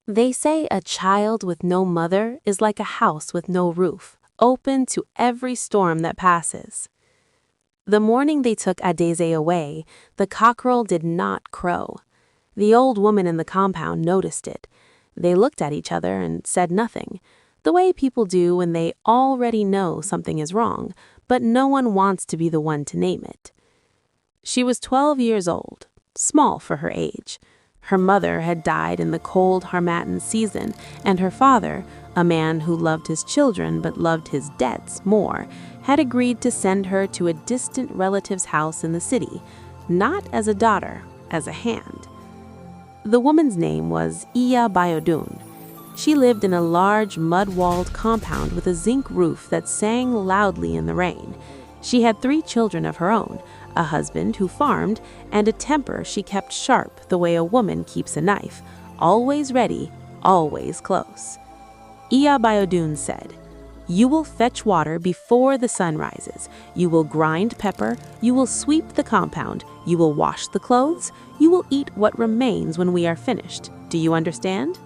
They say a child with no mother is like a house with no roof, open to every storm that passes. The morning they took Adeze away, the cockerel did not crow. The old woman in the compound noticed it. They looked at each other and said nothing, the way people do when they already know something is wrong, but no one wants to be the one to name it. She was 12 years old, small for her age. Her mother had died in the cold Harmattan season, and her father, a man who loved his children but loved his debts more, had agreed to send her to a distant relative's house in the city, not as a daughter, as a hand. The woman's name was Iya Bayodun. She lived in a large mud-walled compound with a zinc roof that sang loudly in the rain. She had 3 children of her own, a husband who farmed, and a temper she kept sharp the way a woman keeps a knife, always ready, always close. Iya Bayodun said, "You will fetch water before the sun rises. You will grind pepper. You will sweep the compound. You will wash the clothes. You will eat what remains when we are finished. Do you understand?"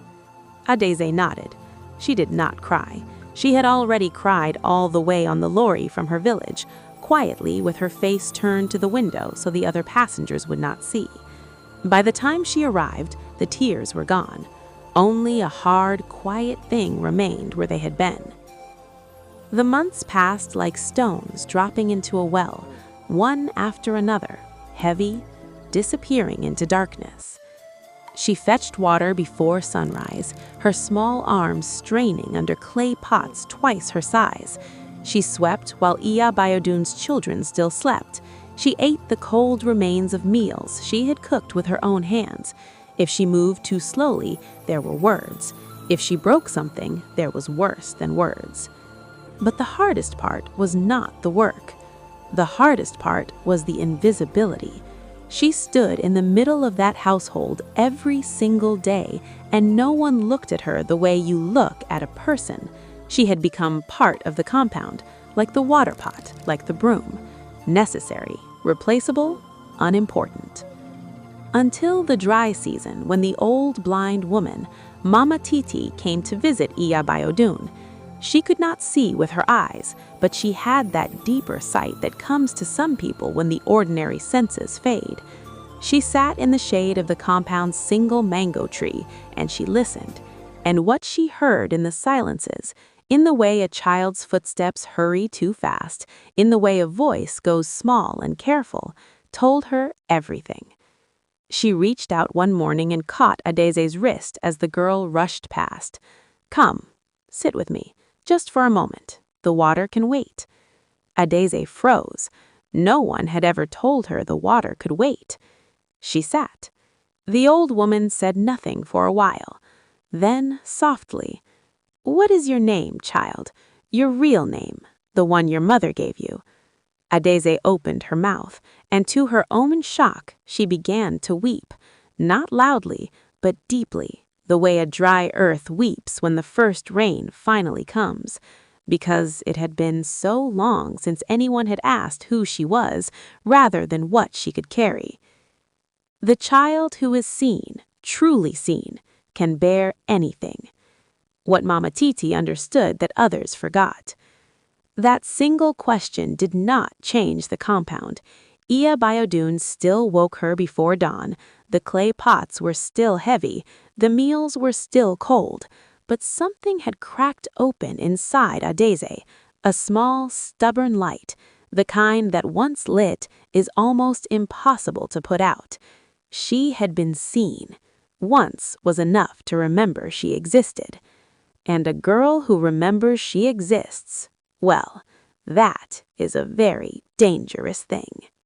Adeze nodded. She did not cry. She had already cried all the way on the lorry from her village, quietly with her face turned to the window so the other passengers would not see. By the time she arrived, the tears were gone. Only a hard, quiet thing remained where they had been. The months passed like stones dropping into a well, one after another, heavy, disappearing into darkness. She fetched water before sunrise, her small arms straining under clay pots twice her size. She swept while Iya Bayodun's children still slept. She ate the cold remains of meals she had cooked with her own hands. If she moved too slowly, there were words. If she broke something, there was worse than words. But the hardest part was not the work. The hardest part was the invisibility. She stood in the middle of that household every single day, and no one looked at her the way you look at a person. She had become part of the compound, like the water pot, like the broom. Necessary, replaceable, unimportant. Until the dry season, when the old blind woman, Mama Titi, came to visit Iya Bayodun. She could not see with her eyes, but she had that deeper sight that comes to some people when the ordinary senses fade. She sat in the shade of the compound's single mango tree, and she listened. And what she heard in the silences, in the way a child's footsteps hurry too fast, in the way a voice goes small and careful, told her everything. She reached out one morning and caught Adeze's wrist as the girl rushed past. "Come, sit with me, just for a moment. The water can wait." Adeze froze. No one had ever told her the water could wait. She sat. The old woman said nothing for a while. Then, softly, "What is your name, child? Your real name, the one your mother gave you?" Adeze opened her mouth, and to her own shock, she began to weep, not loudly, but deeply, the way a dry earth weeps when the first rain finally comes, because it had been so long since anyone had asked who she was, rather than what she could carry. The child who is seen, truly seen, can bear anything. What Mama Titi understood that others forgot. That single question did not change the compound. Iya Bayodun still woke her before dawn. The clay pots were still heavy. The meals were still cold. But something had cracked open inside Adeze, a small, stubborn light, the kind that once lit is almost impossible to put out. She had been seen. Once was enough to remember she existed. And a girl who remembers she exists, well, that is a very dangerous thing.